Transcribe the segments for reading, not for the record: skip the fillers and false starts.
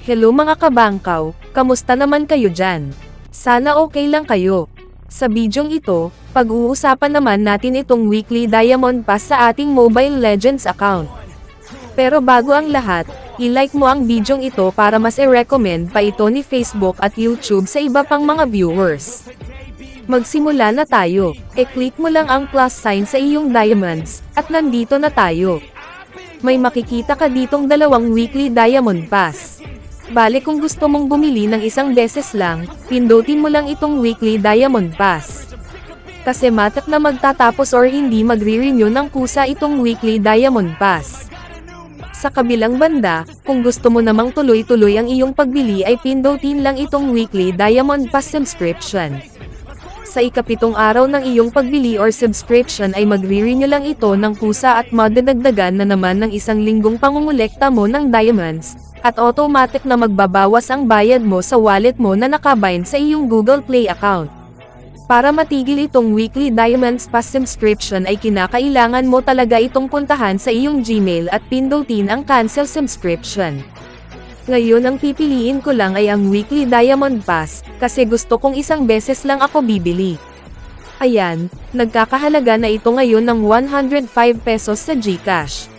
Hello mga kabangkaw, kamusta naman kayo dyan? Sana okay lang kayo. Sa bidyong ito, pag-uusapan naman natin itong weekly diamond pass sa ating Mobile Legends account. Pero bago ang lahat, i-like mo ang bidyong ito para mas i-recommend pa ito ni Facebook at YouTube sa iba pang mga viewers. Magsimula na tayo. E-click mo lang ang plus sign sa iyong diamonds, at nandito na tayo. May makikita ka ditong dalawang weekly diamond pass. Bale kung gusto mong bumili ng isang beses lang, pindutin mo lang itong weekly diamond pass. Kasi matak na magtatapos or hindi magre-renew ng kusa itong weekly diamond pass. Sa kabilang banda, kung gusto mo namang tuloy-tuloy ang iyong pagbili ay pindutin lang itong weekly diamond pass subscription. Sa ikapitong araw ng iyong pagbili or subscription ay magre-renew lang ito ng kusa at madadagdagan na naman ng isang linggong pangungulekta mo ng diamonds, at automatic na magbabawas ang bayad mo sa wallet mo na nakabind sa iyong Google Play account. Para matigil itong weekly diamonds pass subscription ay kinakailangan mo talaga itong puntahan sa iyong Gmail at pindutin ang cancel subscription. Ngayon ang pipiliin ko lang ay ang weekly diamond pass, kasi gusto kong isang beses lang ako bibili. Ayan, nagkakahalaga na ito ngayon ng 105 pesos sa GCash.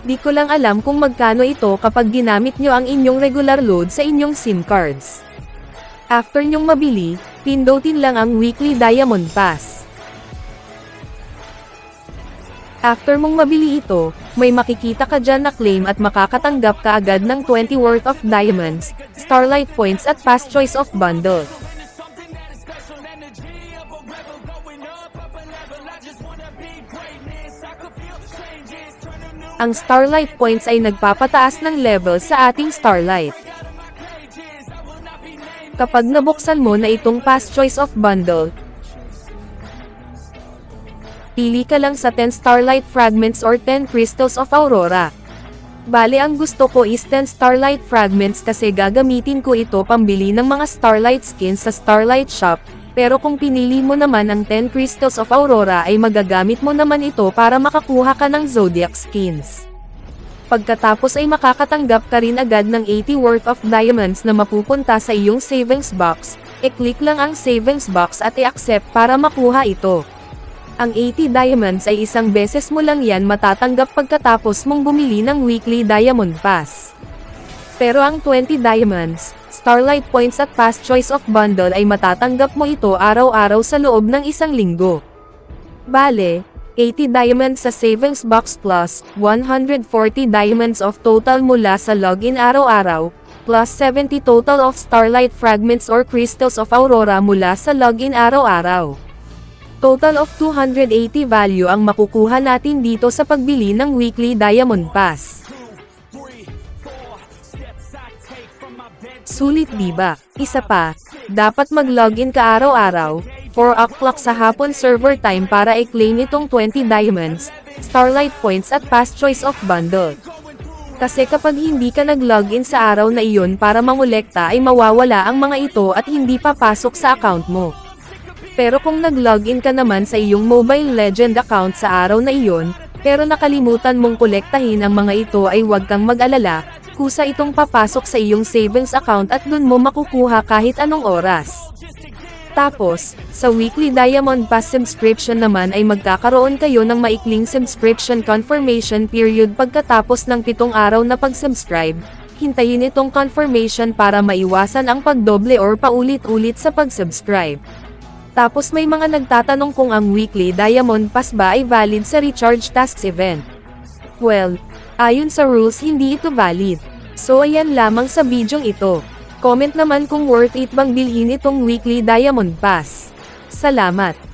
Di ko lang alam kung magkano ito kapag ginamit nyo ang inyong regular load sa inyong SIM cards. After nyong mabili, pindutin lang ang weekly diamond pass. After mong mabili ito, may makikita ka dyan na claim at makakatanggap ka agad ng 20 worth of diamonds, Starlight points at Past Choice of Bundle. Ang Starlight points ay nagpapataas ng level sa ating Starlight. Kapag nabuksan mo na itong Past Choice of Bundle, pili ka lang sa 10 Starlight Fragments or 10 Crystals of Aurora. Bale ang gusto ko is 10 Starlight Fragments kasi gagamitin ko ito pambili ng mga Starlight skins sa Starlight Shop, pero kung pinili mo naman ang 10 Crystals of Aurora ay magagamit mo naman ito para makakuha ka ng Zodiac skins. Pagkatapos ay makakatanggap ka rin agad ng 80 worth of diamonds na mapupunta sa iyong savings box, e-click lang ang savings box at i-accept para makuha ito. Ang 80 diamonds ay isang beses mo lang yan matatanggap pagkatapos mong bumili ng weekly diamond pass. Pero ang 20 diamonds, Starlight points at Past Choice of Bundle ay matatanggap mo ito araw-araw sa loob ng isang linggo. Bale, 80 diamonds sa savings box plus 140 diamonds of total mula sa login araw-araw, plus 70 total of Starlight Fragments or Crystals of Aurora mula sa login araw-araw. Total of 280 value ang makukuha natin dito sa pagbili ng weekly diamond pass. Sulit diba? Isa pa, dapat mag-login ka araw-araw, 4 o'clock sa hapon server time para i-claim itong 20 diamonds, Starlight points at Past Choice of Bundle. Kasi kapag hindi ka nag-login sa araw na iyon para mangolekta ay mawawala ang mga ito at hindi papasok sa account mo. Pero kung nag-login ka naman sa iyong Mobile Legend account sa araw na iyon, pero nakalimutan mong kolektahin ang mga ito ay huwag kang mag-alala, kusa itong papasok sa iyong savings account at dun mo makukuha kahit anong oras. Tapos, sa weekly diamond pass subscription naman ay magkakaroon kayo ng maikling subscription confirmation period pagkatapos ng 7 araw na pag-subscribe. Hintayin itong confirmation para maiwasan ang pagdoble or paulit-ulit sa pag-subscribe. Tapos may mga nagtatanong kung ang weekly diamond pass ba ay valid sa recharge tasks event. Well, ayon sa rules hindi ito valid. So ayan lamang sa bidyong ito. Comment naman kung worth it bang bilhin itong weekly diamond pass. Salamat!